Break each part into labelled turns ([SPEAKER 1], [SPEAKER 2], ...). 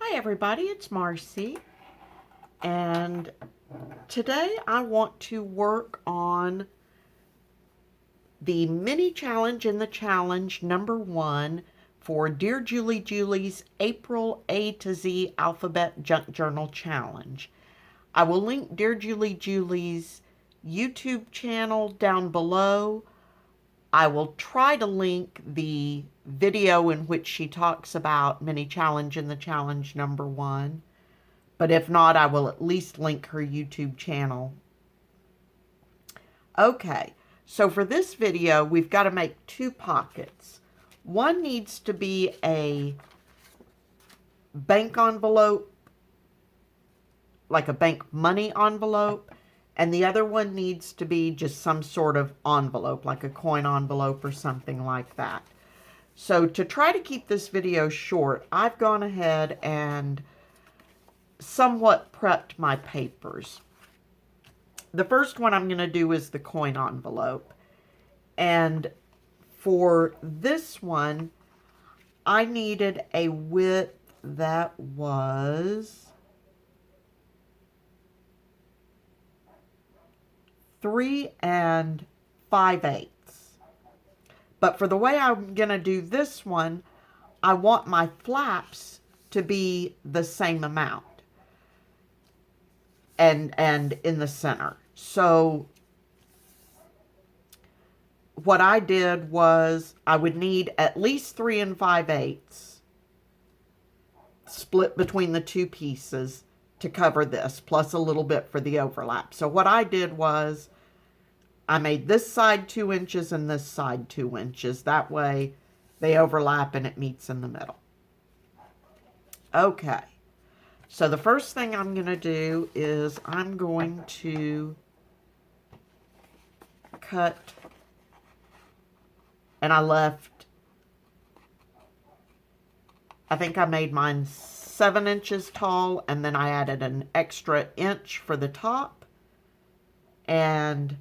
[SPEAKER 1] Hi everybody, it's Marcy, and today I want to work on the mini challenge in the challenge number 1 for Dear Julie Julie's April A to Z Alphabet Junk Journal Challenge. I will link Dear Julie Julie's YouTube channel down below. I will try to link the video in which she talks about mini challenge in the challenge number 1. But if not, I will at least link her YouTube channel. Okay, so for this video, we've got to make 2 pockets. One needs to be a bank envelope, like a bank money envelope, and the other one needs to be just some sort of envelope, like a coin envelope or something like that. So to try to keep this video short, I've gone ahead and somewhat prepped my papers. The first one I'm going to do is the coin envelope. And for this one, I needed a width that was 3 5/8. But for the way I'm going to do this one, I want my flaps to be the same amount and in the center. So what I did was I would need at least 3 5/8 split between the 2 pieces to cover this, plus a little bit for the overlap. So what I did was I made this side 2 inches and this side 2 inches. That way they overlap and it meets in the middle. Okay, so the first thing I'm going to do is I'm going to cut, and I think I made mine 7 inches tall, and then I added an extra inch for the top and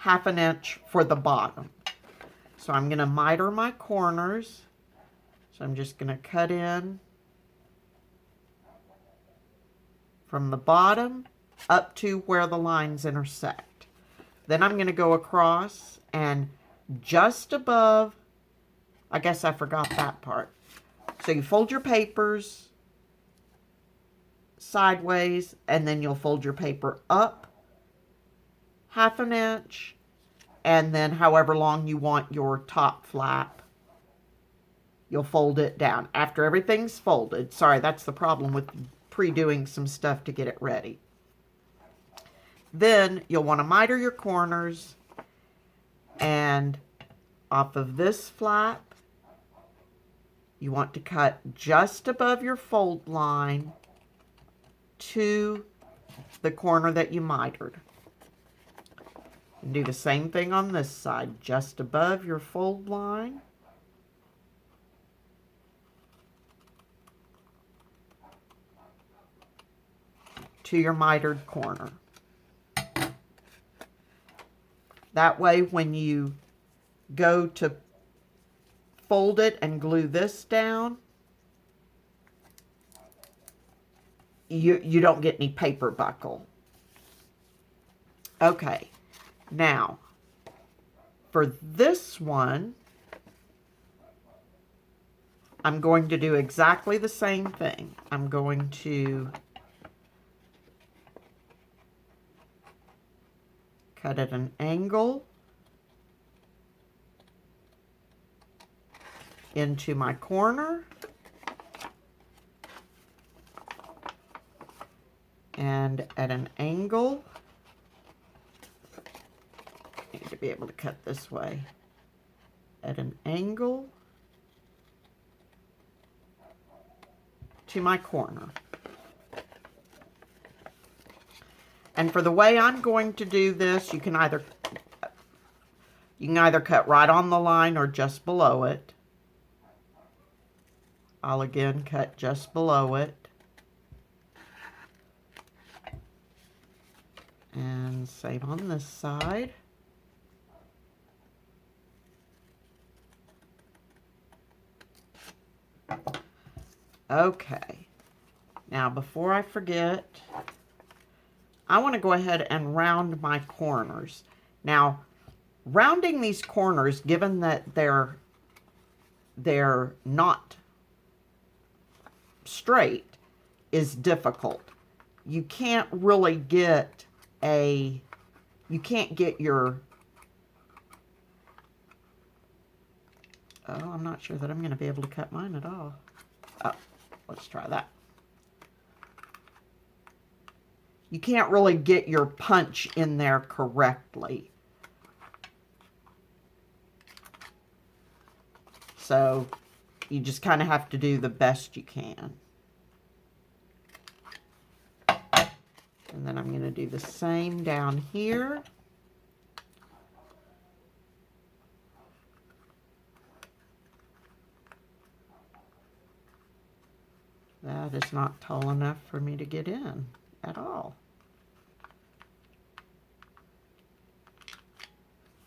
[SPEAKER 1] ½ an inch for the bottom. So I'm going to miter my corners. So I'm just going to cut in from the bottom up to where the lines intersect. Then I'm going to go across and just above, I guess I forgot that part. So you fold your papers sideways, and then you'll fold your paper up ½ an inch, and then however long you want your top flap, you'll fold it down. After everything's folded, sorry, that's the problem with pre-doing some stuff to get it ready. Then you'll want to miter your corners, and off of this flap, you want to cut just above your fold line to the corner that you mitered. And do the same thing on this side, just above your fold line. To your mitered corner. That way when you go to fold it and glue this down, you don't get any paper buckle. Okay. Now, for this one, I'm going to do exactly the same thing. I'm going to cut at an angle into my corner, and at an angle, need to be able to cut this way, at an angle to my corner. And for the way I'm going to do this, you can either cut right on the line or just below it. I'll again cut just below it. And same on this side. Okay. Now, before I forget, I want to go ahead and round my corners. Now, rounding these corners, given that they're not straight, is difficult. You can't really get you can't get your, oh, I'm not sure that I'm going to be able to cut mine at all. Oh, let's try that. You can't really get your punch in there correctly. So you just kind of have to do the best you can. And then I'm going to do the same down here. That is not tall enough for me to get in at all.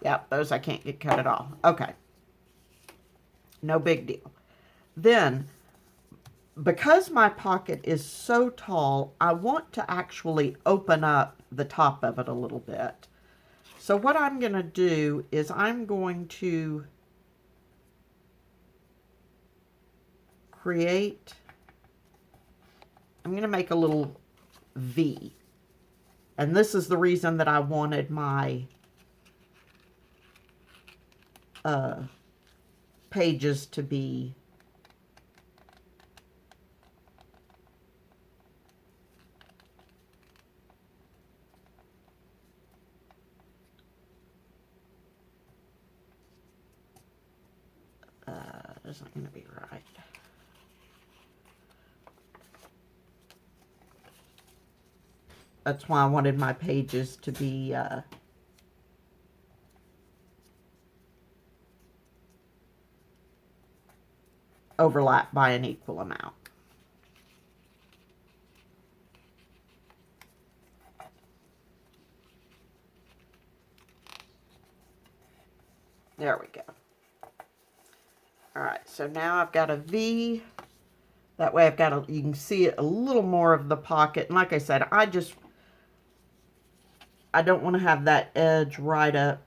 [SPEAKER 1] Yep, those I can't get cut at all. Okay. No big deal. Then, because my pocket is so tall, I want to actually open up the top of it a little bit. So what I'm going to do is I'm going to I'm going to make a little V. And this is the reason that I wanted my pages to be isn't going to be right. That's why I wanted my pages to be overlapped by an equal amount. There we go. All right, so now I've got a V. That way I've got you can see a little more of the pocket. And like I said, I don't want to have that edge right up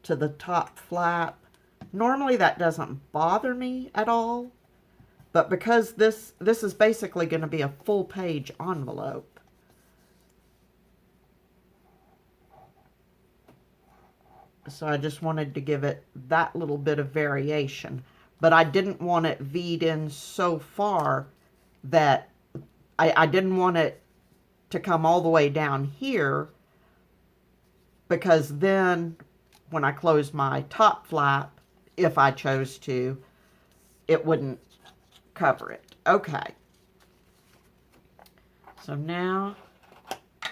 [SPEAKER 1] to the top flap. Normally that doesn't bother me at all, but because this is basically going to be a full page envelope, so I just wanted to give it that little bit of variation. But I didn't want it V'd in so far that I didn't want it to come all the way down here, because then when I close my top flap, if I chose to, it wouldn't cover it. Okay. So now,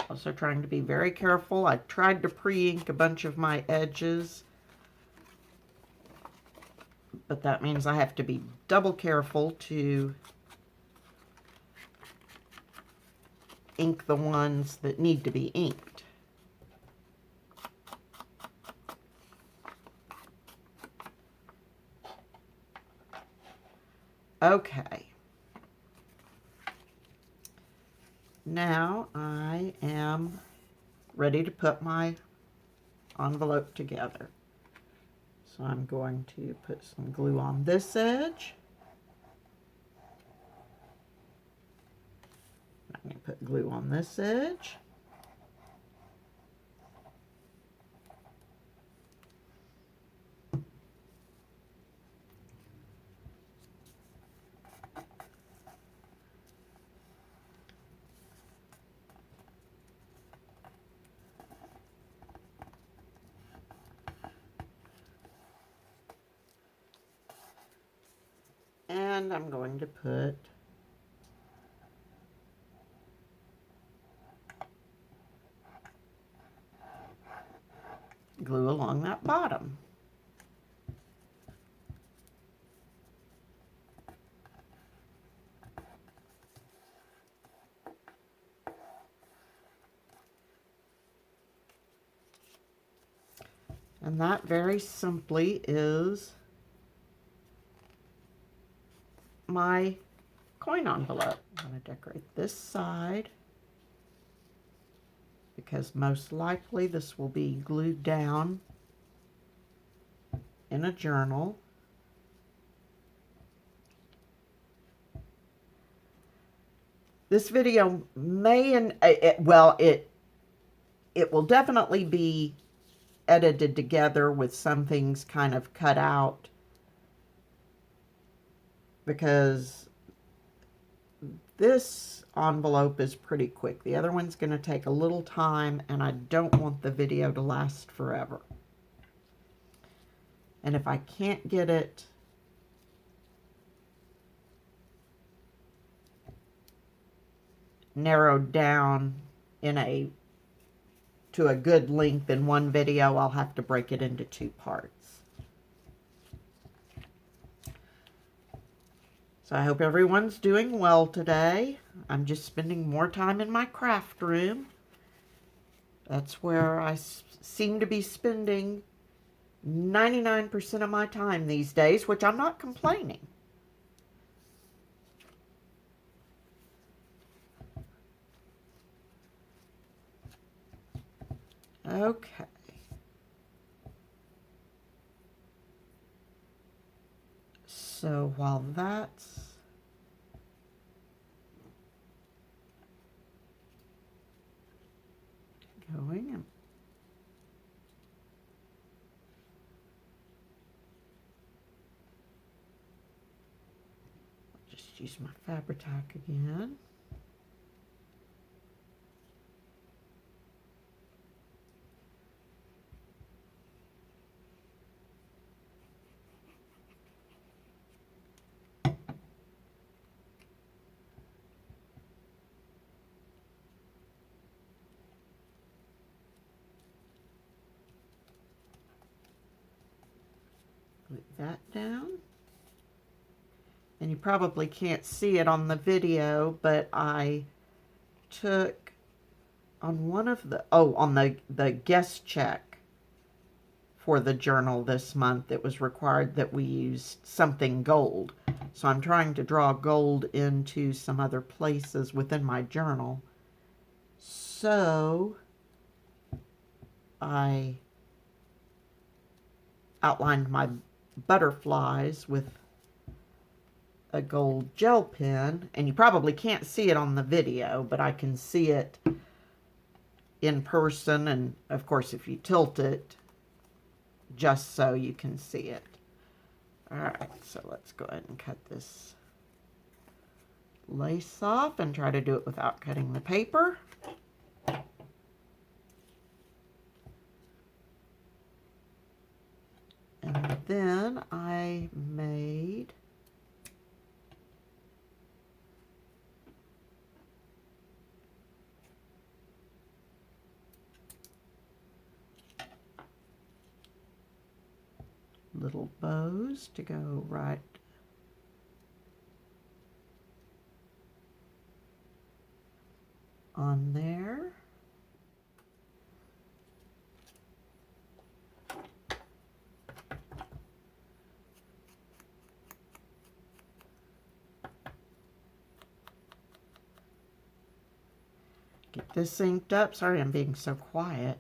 [SPEAKER 1] also trying to be very careful. I tried to pre-ink a bunch of my edges, but that means I have to be double careful to ink the ones that need to be inked. Okay. Now I am ready to put my envelope together. So I'm going to put some glue on this edge. I'm going to put glue on this edge. And I'm going to put glue along that bottom. And that very simply is my coin envelope. I'm going to decorate this side because most likely this will be glued down in a journal. This video may, it will definitely be edited together with some things kind of cut out, because this envelope is pretty quick. The other one's going to take a little time, and I don't want the video to last forever. And if I can't get it narrowed down to a good length in one video, I'll have to break it into 2 parts. So I hope everyone's doing well today. I'm just spending more time in my craft room. That's where I seem to be spending 99% of my time these days, which I'm not complaining. Okay. So while that's going, I'll just use my Fabri-Tac again. Put that down. And you probably can't see it on the video, but I took on one of the, on the guest check for the journal this month, it was required that we used something gold. So I'm trying to draw gold into some other places within my journal. So I outlined my butterflies with a gold gel pen, and you probably can't see it on the video, but I can see it in person, and of course if you tilt it just so you can see it. Alright, so let's go ahead and cut this lace off and try to do it without cutting the paper. And then I made little bows to go right on there. Get this inked up. Sorry I'm being so quiet.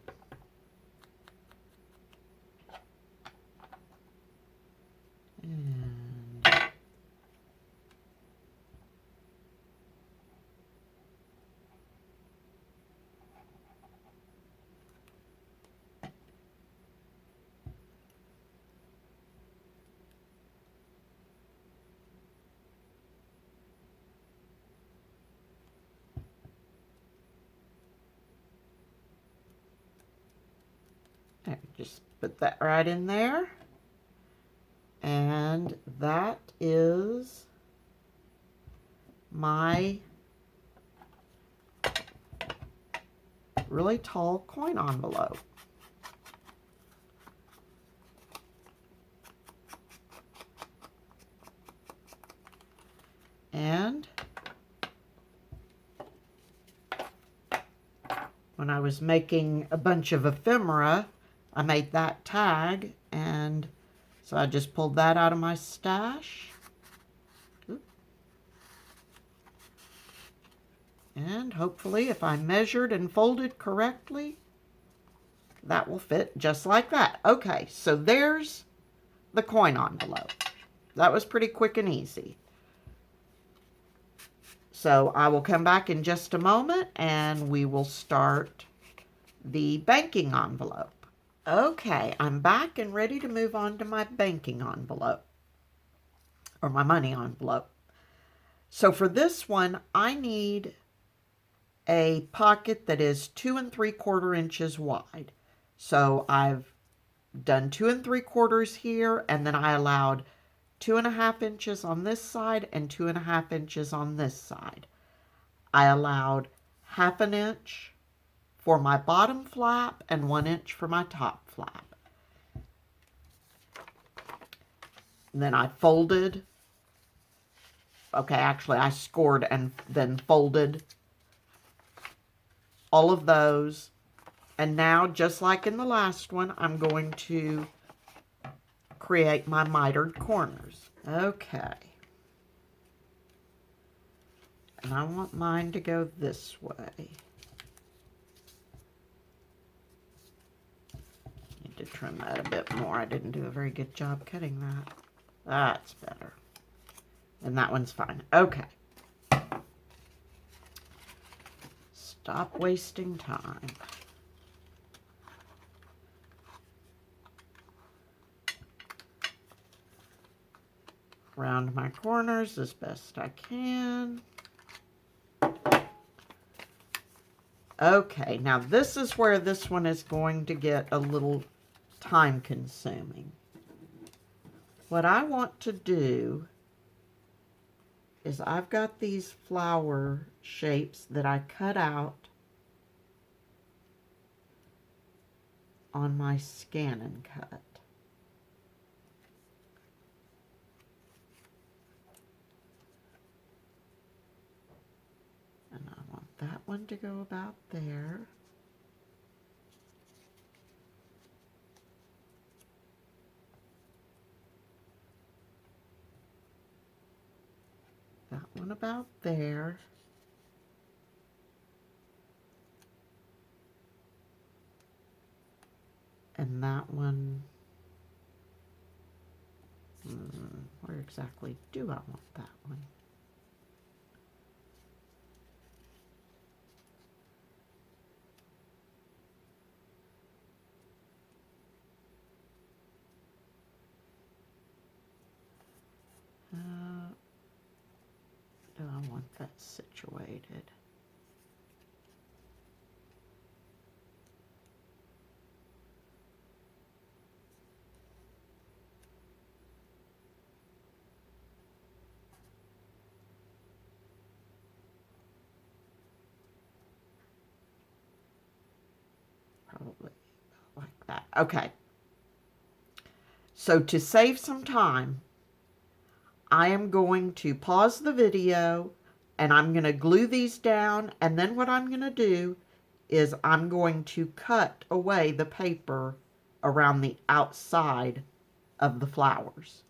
[SPEAKER 1] Just put that right in there. And that is my really tall coin envelope. And when I was making a bunch of ephemera, I made that tag, and so I just pulled that out of my stash. Oop, And hopefully if I measured and folded correctly, that will fit just like that. Okay, so there's the coin envelope. That was pretty quick and easy. So I will come back in just a moment and we will start the banking envelope. Okay, I'm back and ready to move on to my banking envelope, or my money envelope. So for this one, I need a pocket that is 2 3/4 inches wide. So I've done 2 3/4 here, and then I allowed 2.5 inches on this side and 2.5 inches on this side. I allowed 1/2 inch for my bottom flap and 1 inch for my top flap. And then I folded. Okay, actually I scored and then folded all of those. And now, just like in the last one, I'm going to create my mitered corners. Okay. And I want mine to go this way. Need to trim that a bit more. I didn't do a very good job cutting that. That's better. And that one's fine. Okay. Stop wasting time. Round my corners as best I can. Okay, now this is where this one is going to get a little time consuming. What I want to do is I've got these flower shapes that I cut out on my scan and cut. And I want that one to go about there. That one about there. And that one, where exactly do I want that one? Do I want that situated? Probably like that. Okay. So to save some time, I am going to pause the video and I'm going to glue these down, and then what I'm going to do is I'm going to cut away the paper around the outside of the flowers.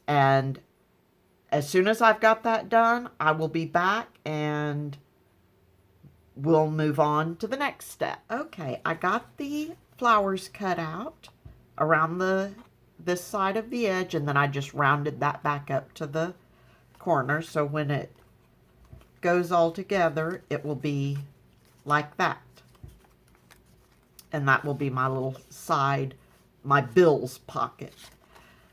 [SPEAKER 1] And as soon as I've got that done, I will be back and we'll move on to the next step. Okay, I got the flowers cut out around this side of the edge, and then I just rounded that back up to the corner, so when it goes all together, it will be like that. And that will be my little side, my bills pocket.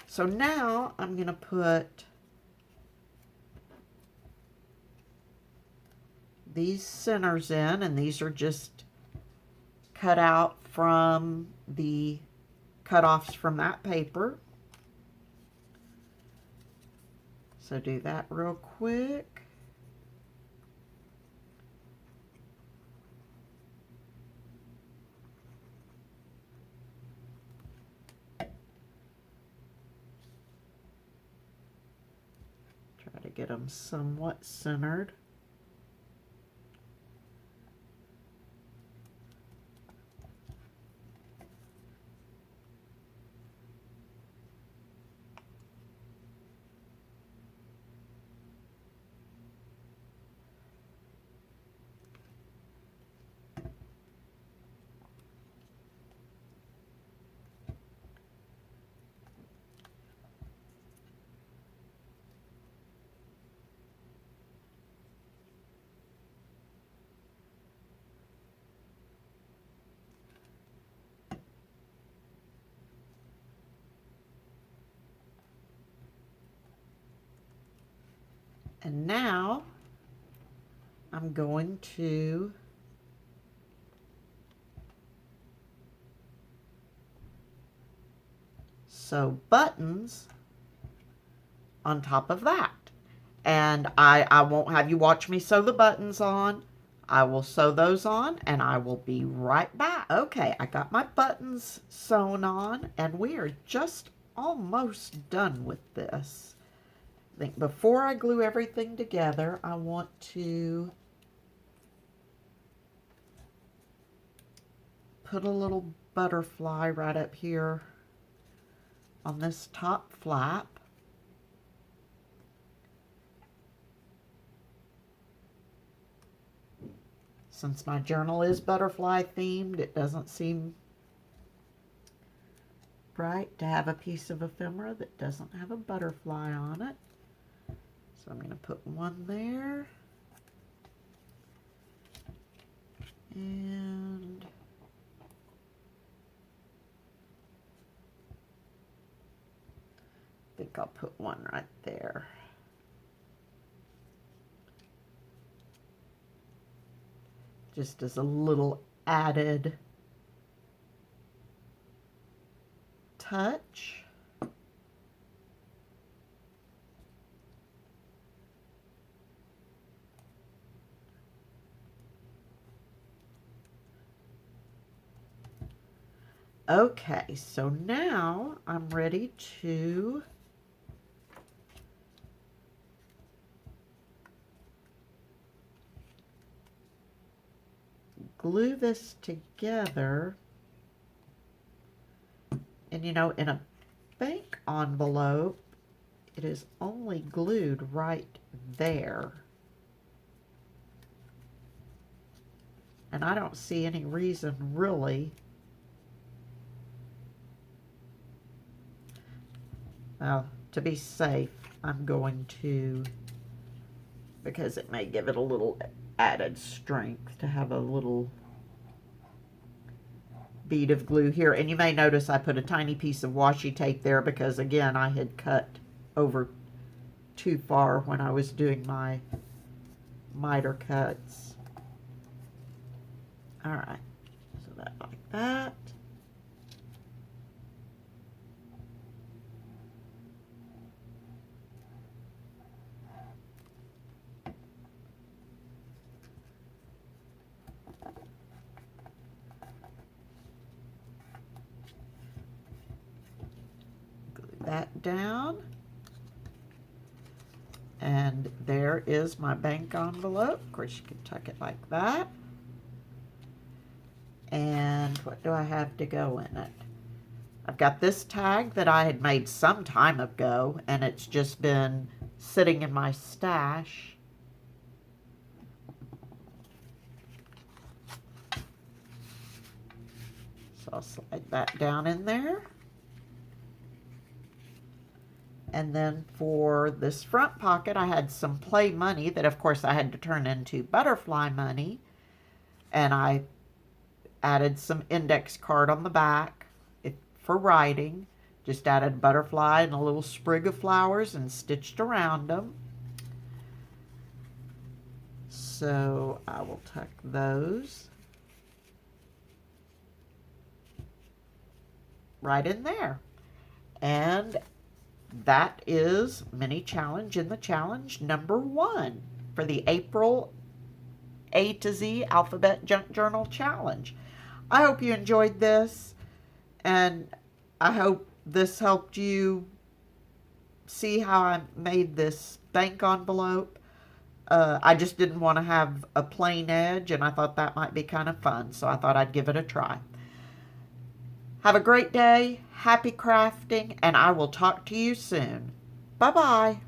[SPEAKER 1] So now I'm going to put these centers in, and these are just cut out from the cutoffs from that paper. So do that real quick. Try to get them somewhat centered. And now I'm going to sew buttons on top of that. And I won't have you watch me sew the buttons on. I will sew those on and I will be right back. Okay, I got my buttons sewn on and we are just almost done with this. I think before I glue everything together, I want to put a little butterfly right up here on this top flap. Since my journal is butterfly themed, it doesn't seem right to have a piece of ephemera that doesn't have a butterfly on it. So I'm going to put one there. And I think I'll put one right there. Just as a little added touch. Okay, so now I'm ready to glue this together. And you know, in a bank envelope, it is only glued right there. And I don't see any reason really. Well, to be safe, I'm going to, because it may give it a little added strength to have a little bead of glue here. And you may notice I put a tiny piece of washi tape there because, again, I had cut over too far when I was doing my miter cuts. All right, so that like that. That down, and there is my bank envelope. Of course, you can tuck it like that. And what do I have to go in it? I've got this tag that I had made some time ago, and it's just been sitting in my stash. So I'll slide that down in there. And then for this front pocket, I had some play money that, of course, I had to turn into butterfly money. And I added some index card on the back for writing. Just added butterfly and a little sprig of flowers and stitched around them. So I will tuck those right in there. And that is Mini Challenge in the Challenge number 1 for the April A to Z Alphabet Junk Journal Challenge. I hope you enjoyed this, and I hope this helped you see how I made this bank envelope. I just didn't want to have a plain edge, and I thought that might be kind of fun, so I thought I'd give it a try. Have a great day, happy crafting, and I will talk to you soon. Bye-bye.